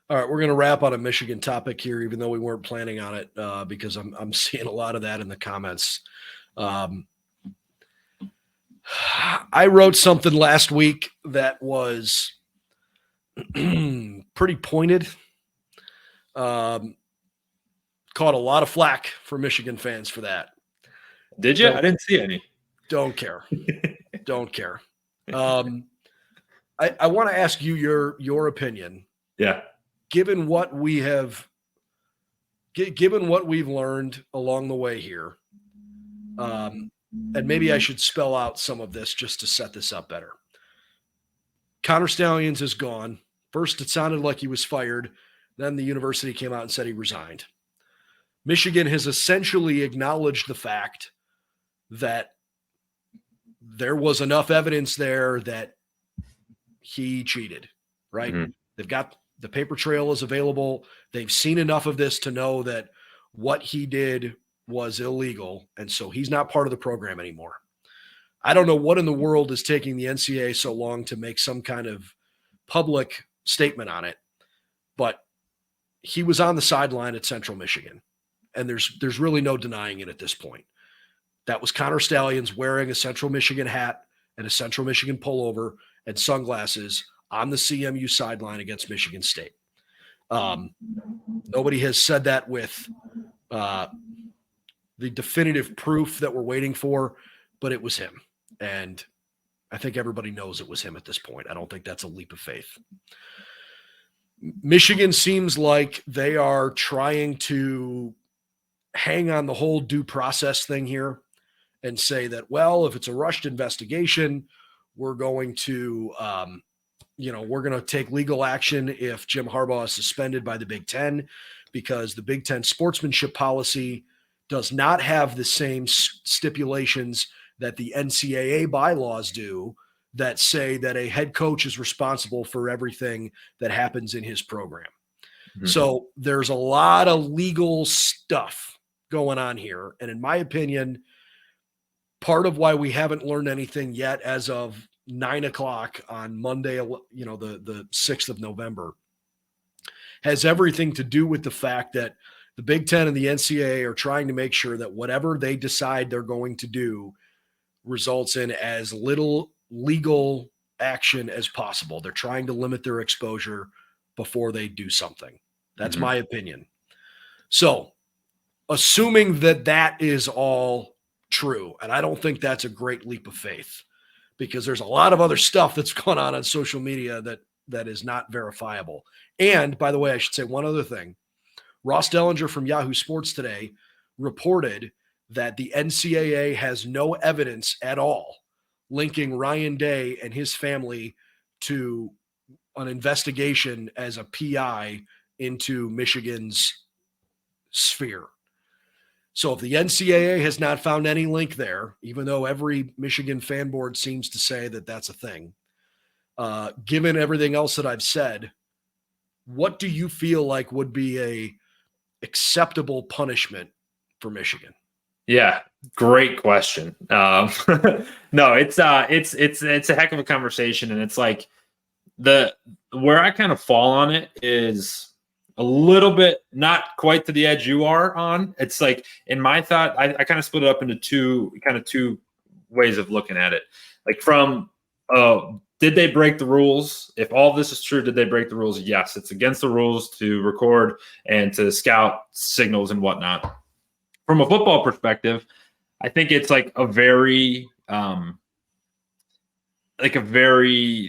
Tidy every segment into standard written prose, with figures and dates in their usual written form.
All right, we're going to wrap on a Michigan topic here, even though we weren't planning on it, because I'm seeing a lot of that in the comments. I wrote something last week that was pretty pointed. Caught a lot of flack for Michigan fans for that. Did you? I didn't see any. Don't care. Don't care. I want to ask you your opinion. Yeah. Given what we've learned along the way here, and maybe I should spell out some of this just to set this up better. Connor Stalions is gone. First, it sounded like he was fired. Then the university came out and said he resigned. Michigan has essentially acknowledged the fact that there was enough evidence there that he cheated, right? Mm-hmm. They've got the paper trail is available. They've seen enough of this to know that what he did was illegal, and so he's not part of the program anymore. I don't know what in the world is taking the NCAA so long to make some kind of public statement on it, but he was on the sideline at Central Michigan, and there's really no denying it at this point. That was Connor Stalions wearing a Central Michigan hat and a Central Michigan pullover and sunglasses on the CMU sideline against Michigan State. Nobody has said that with the definitive proof that we're waiting for, but it was him. And I think everybody knows it was him at this point. I don't think that's a leap of faith. Michigan seems like they are trying to hang on the whole due process thing here and say that, well, if it's a rushed investigation, we're going to we're going to take legal action if Jim Harbaugh is suspended by the Big Ten, because the Big Ten sportsmanship policy does not have the same stipulations that the NCAA bylaws do that say that a head coach is responsible for everything that happens in his program. Mm-hmm. So there's a lot of legal stuff going on here. And in my opinion, part of why we haven't learned anything yet as of 9:00 on Monday, the 6th of November, has everything to do with the fact that the Big Ten and the NCAA are trying to make sure that whatever they decide they're going to do results in as little legal action as possible. They're trying to limit their exposure before they do something. That's my opinion. So, assuming that is all true, and I don't think that's a great leap of faith, because there's a lot of other stuff that's going on social media that is not verifiable. And by the way, I should say one other thing. Ross Dellinger from Yahoo Sports today reported that the NCAA has no evidence at all linking Ryan Day and his family to an investigation as a PI into Michigan's sphere. So if the NCAA has not found any link there, even though every Michigan fan board seems to say that that's a thing, given everything else that I've said, what do you feel like would be a acceptable punishment for Michigan? Yeah, great question. No, it's a heck of a conversation, and it's like where I kind of fall on it is a little bit, not quite to the edge you are on. It's like, in my thought, I kind of split it up into two ways of looking at it. Like from, did they break the rules? If all this is true, did they break the rules? Yes, it's against the rules to record and to scout signals and whatnot. From a football perspective, I think it's like a very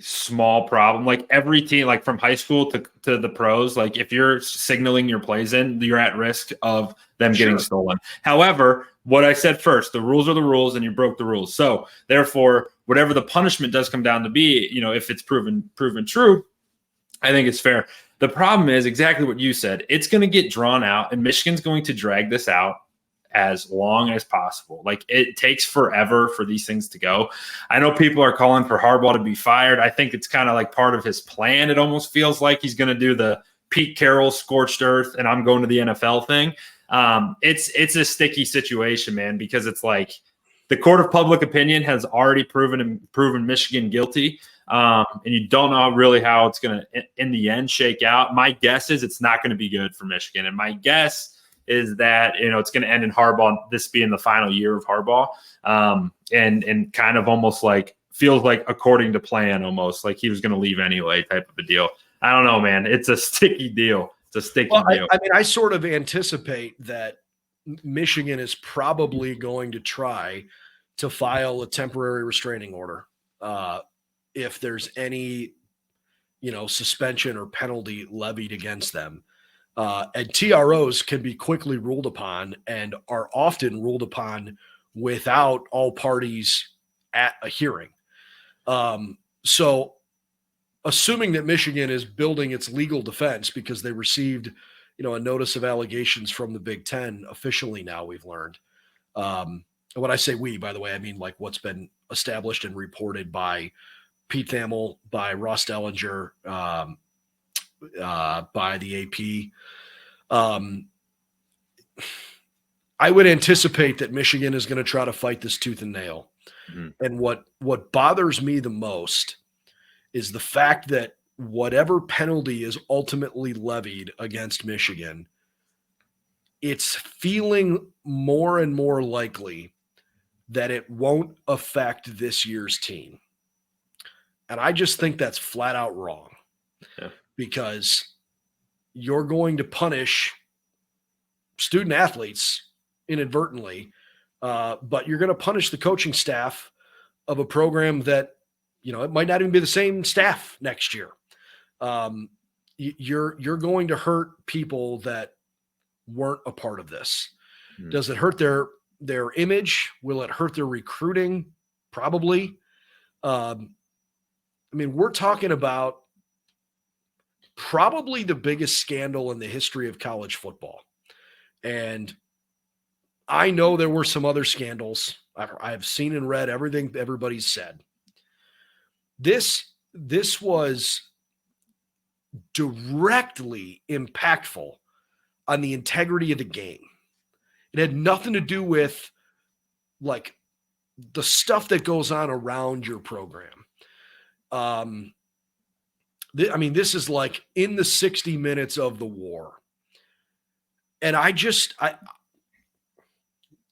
small problem. Like every team, like from high school to the pros, like if you're signaling your plays in, you're at risk of them getting stolen. However, what I said first, the rules are the rules and you broke the rules. So therefore, whatever the punishment does come down to be, if it's proven true, I think it's fair. The problem is exactly what you said. It's going to get drawn out, and Michigan's going to drag this out as long as possible. Like, it takes forever for these things to go. I know people are calling for Harbaugh to be fired. I think it's kind of like part of his plan. It almost feels like he's going to do the Pete Carroll scorched earth and I'm going to the NFL thing. It's a sticky situation, man, because it's like the court of public opinion has already proven Michigan guilty. And you don't know really how it's going to, in the end, shake out. My guess is it's not going to be good for Michigan. And my guess is that, it's going to end in Harbaugh, this being the final year of Harbaugh. And kind of almost like feels like according to plan, almost like he was going to leave anyway type of a deal. I don't know, man. It's a sticky deal. It's a sticky deal. I mean, I sort of anticipate that Michigan is probably going to try to file a temporary restraining order if there's any, suspension or penalty levied against them. And TROs can be quickly ruled upon and are often ruled upon without all parties at a hearing. So assuming that Michigan is building its legal defense because they received, a notice of allegations from the Big Ten officially now, we've learned. And when I say we, by the way, I mean like what's been established and reported by Pete Thamel, by Ross Dellinger, by the AP. I would anticipate that Michigan is going to try to fight this tooth and nail. Mm-hmm. And what bothers me the most is the fact that whatever penalty is ultimately levied against Michigan, it's feeling more and more likely that it won't affect this year's team. And I just think that's flat out wrong. Yeah. Because you're going to punish student athletes inadvertently, but you're going to punish the coaching staff of a program that, it might not even be the same staff next year. You're going to hurt people that weren't a part of this. Mm-hmm. Does it hurt their image? Will it hurt their recruiting? Probably. We're talking about probably the biggest scandal in the history of college football. And I know there were some other scandals. I've seen and read everything everybody's said. This was directly impactful on the integrity of the game. It had nothing to do with like the stuff that goes on around your program. This is like in the 60 minutes of the war. And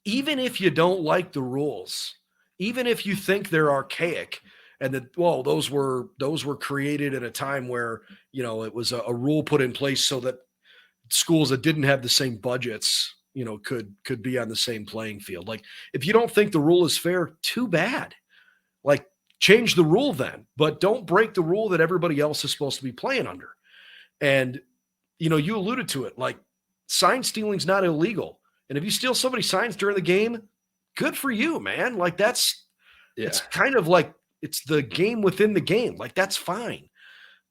even if you don't like the rules, even if you think they're archaic and that, those were created at a time where, it was a rule put in place so that schools that didn't have the same budgets, could be on the same playing field. Like, if you don't think the rule is fair, too bad. Like, change the rule then, but don't break the rule that everybody else is supposed to be playing under. And, you alluded to it, like sign stealing's not illegal. And if you steal somebody's signs during the game, good for you, man. Like it's kind of like, it's the game within the game. Like that's fine.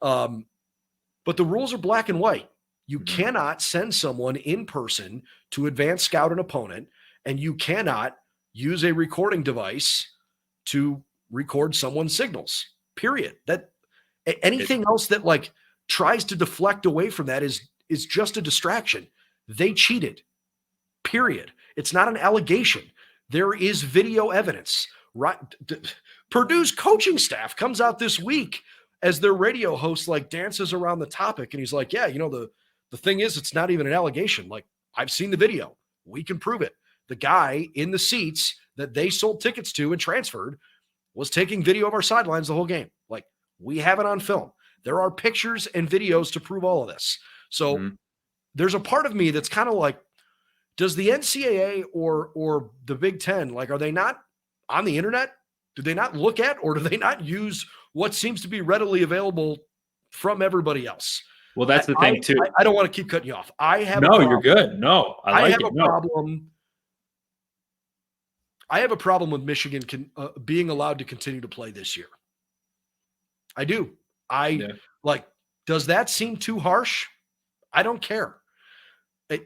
But the rules are black and white. You cannot send someone in person to advance scout an opponent, and you cannot use a recording device to record someone's signals, period. That anything else that like tries to deflect away from that is just a distraction. They cheated, period. It's not an allegation. There is video evidence. Right? Purdue's coaching staff comes out this week as their radio host like dances around the topic. And he's like, yeah, the thing is, it's not even an allegation. Like, I've seen the video. We can prove it. The guy in the seats that they sold tickets to and transferred was taking video of our sidelines the whole game. Like, we have it on film. There are pictures and videos to prove all of this. So there's a part of me that's kind of like, does the NCAA or the Big Ten, like, are they not on the internet? Do they not look at, or do they not use what seems to be readily available from everybody else? Well, that's the thing too. I don't want to keep cutting you off. You're good. No, I have a problem. I have a problem with Michigan being allowed to continue to play this year. I do. Does that seem too harsh? I don't care.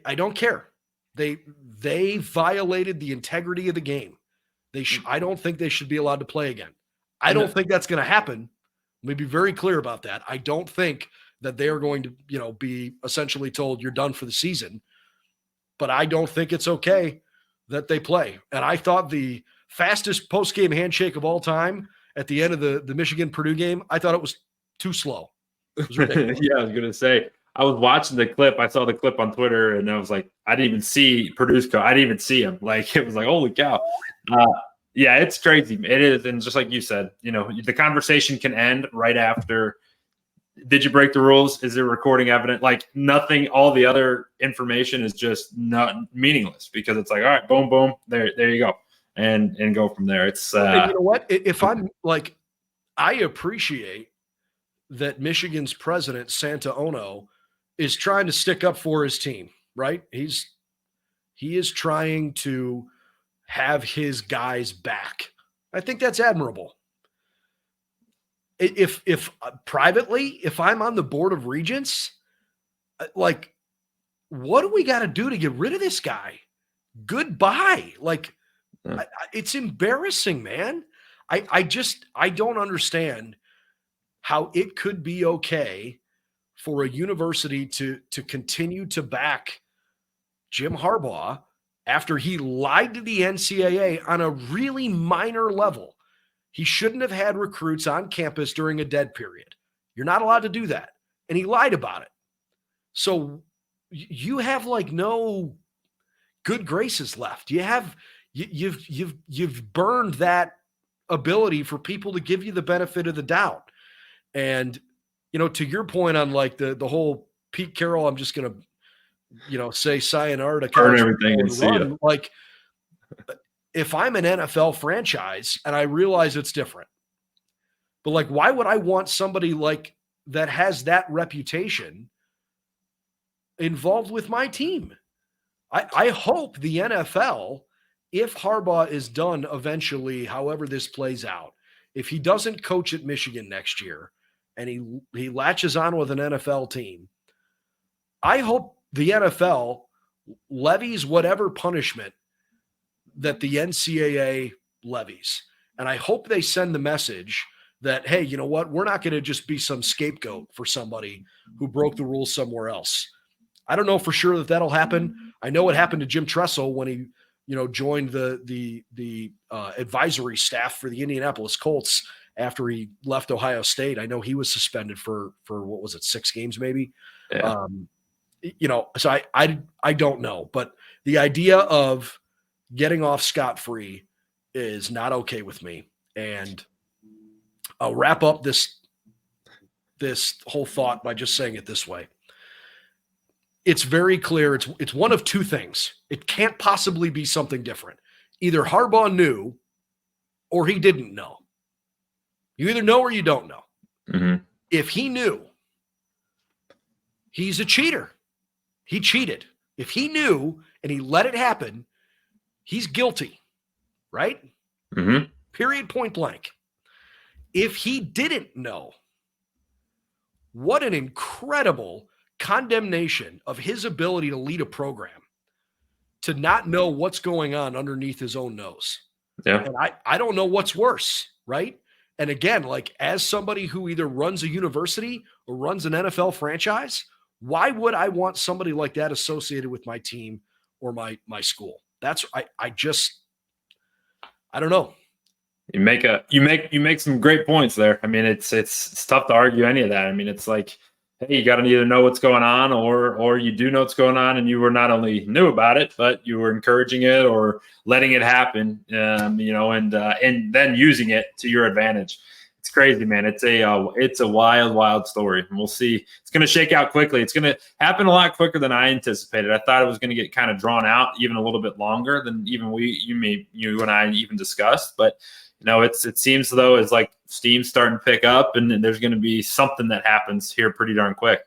I don't care. They violated the integrity of the game. I don't think they should be allowed to play again. I don't think that's going to happen. Let me be very clear about that. I don't think that they are going to, be essentially told you're done for the season. But I don't think it's okay that they play. And I thought the fastest post-game handshake of all time at the end of the Michigan-Purdue game, I thought it was too slow. It was ridiculous. Yeah, I was going to say, I was watching the clip. I saw the clip on Twitter, and I was like, I didn't even see Purdue's coach. I didn't even see him. Like, it was like, holy cow. Yeah, it's crazy. It is. And just like you said, the conversation can end right after. Did you break the rules? Is there recording evidence? Like, nothing, all the other information is just not meaningless, because it's like, all right, boom, boom, there you go. And go from there. It's and you know what? If I'm like, I appreciate that Michigan's president, Santa Ono, is trying to stick up for his team, right? He is trying to have his guys back. I think that's admirable. If privately, if I'm on the board of regents, like, what do we got to do to get rid of this guy? Goodbye. Like, it's embarrassing, man. I don't understand how it could be okay for a university to continue to back Jim Harbaugh after he lied to the NCAA on a really minor level. He shouldn't have had recruits on campus during a dead period. You're not allowed to do that. And he lied about it. So you have like no good graces left. You've burned that ability for people to give you the benefit of the doubt. And, to your point on like the whole Pete Carroll, I'm just going to, say sayonara to burn everything and see it. Like, if I'm an NFL franchise, and I realize it's different, but like, why would I want somebody like that has that reputation involved with my team? I hope the NFL, if Harbaugh is done eventually, however this plays out, if he doesn't coach at Michigan next year and he latches on with an NFL team, I hope the NFL levies whatever punishment that the NCAA levies. And I hope they send the message that, hey, you know what? We're not going to just be some scapegoat for somebody who broke the rules somewhere else. I don't know for sure that that'll happen. I know what happened to Jim Tressel when he, joined the advisory staff for the Indianapolis Colts after he left Ohio State. I know he was suspended for what was it, 6 games maybe? Yeah. So I don't know. But the idea of getting off scot-free is not okay with me. And I'll wrap up this whole thought by just saying it this way. It's very clear. It's one of two things. It can't possibly be something different. Either Harbaugh knew or he didn't know. You either know or you don't know. Mm-hmm. If he knew, he's a cheater. He cheated. If he knew and he let it happen, he's guilty, right? Mm-hmm. Period, point blank. If he didn't know, what an incredible condemnation of his ability to lead a program, to not know what's going on underneath his own nose. Yeah. And I don't know what's worse, right? And again, like, as somebody who either runs a university or runs an NFL franchise, why would I want somebody like that associated with my team or my school? That's I don't know. You make some great points there. I mean, it's tough to argue any of that. I mean, it's like, hey, you got to either know what's going on or you do know what's going on, and you were not only knew about it, but you were encouraging it or letting it happen, and then using it to your advantage. It's crazy, man. It's a wild story, and we'll see. It's going to shake out quickly. It's going to happen a lot quicker than I anticipated. I thought it was going to get kind of drawn out even a little bit longer than even you and I even discussed, but. It seems though it's like steam's starting to pick up, and there's going to be something that happens here pretty darn quick.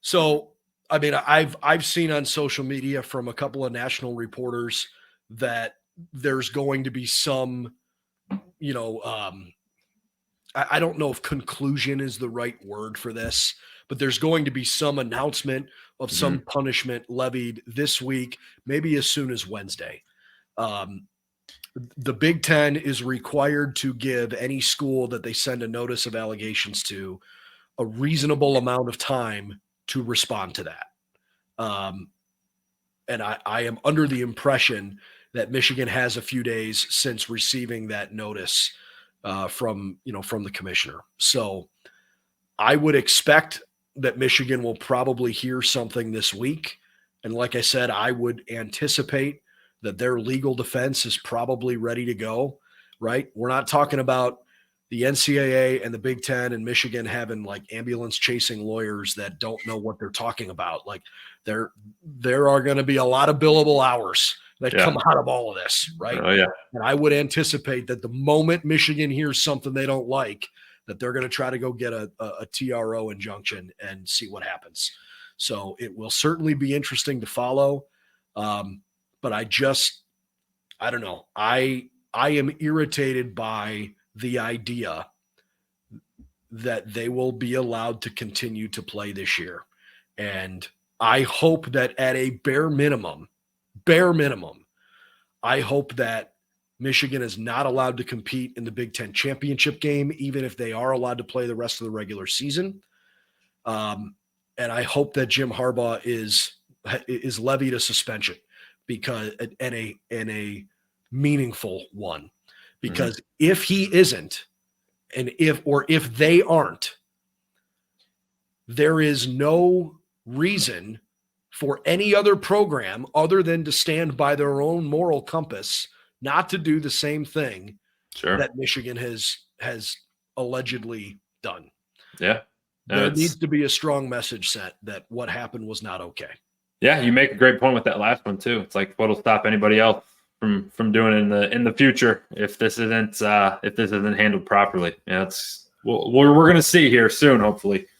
So, I mean, I've seen on social media from a couple of national reporters that there's going to be some, I don't know if conclusion is the right word for this, but there's going to be some announcement of some punishment levied this week, maybe as soon as Wednesday. The Big Ten is required to give any school that they send a notice of allegations to a reasonable amount of time to respond to that. And I am under the impression that Michigan has a few days since receiving that notice from the commissioner. So I would expect that Michigan will probably hear something this week. And like I said, I would anticipate that their legal defense is probably ready to go, right? We're not talking about the NCAA and the Big Ten and Michigan having like ambulance chasing lawyers that don't know what they're talking about. Like there are going to be a lot of billable hours that come out of all of this, right? Oh, yeah. And I would anticipate that the moment Michigan hears something they don't like, that they're going to try to go get a TRO injunction and see what happens. So it will certainly be interesting to follow. But I don't know. I am irritated by the idea that they will be allowed to continue to play this year. And I hope that at a bare minimum, I hope that Michigan is not allowed to compete in the Big Ten championship game, even if they are allowed to play the rest of the regular season. And I hope that Jim Harbaugh is levied a suspension because and a meaningful one. Because if he isn't, and if they aren't, there is no reason for any other program other than to stand by their own moral compass not to do the same thing that Michigan has allegedly done. Yeah. There needs to be a strong message sent that what happened was not okay. Yeah, you make a great point with that last one too. It's like what'll stop anybody else from doing it in the future if this isn't handled properly. Yeah, we're going to see here soon, hopefully.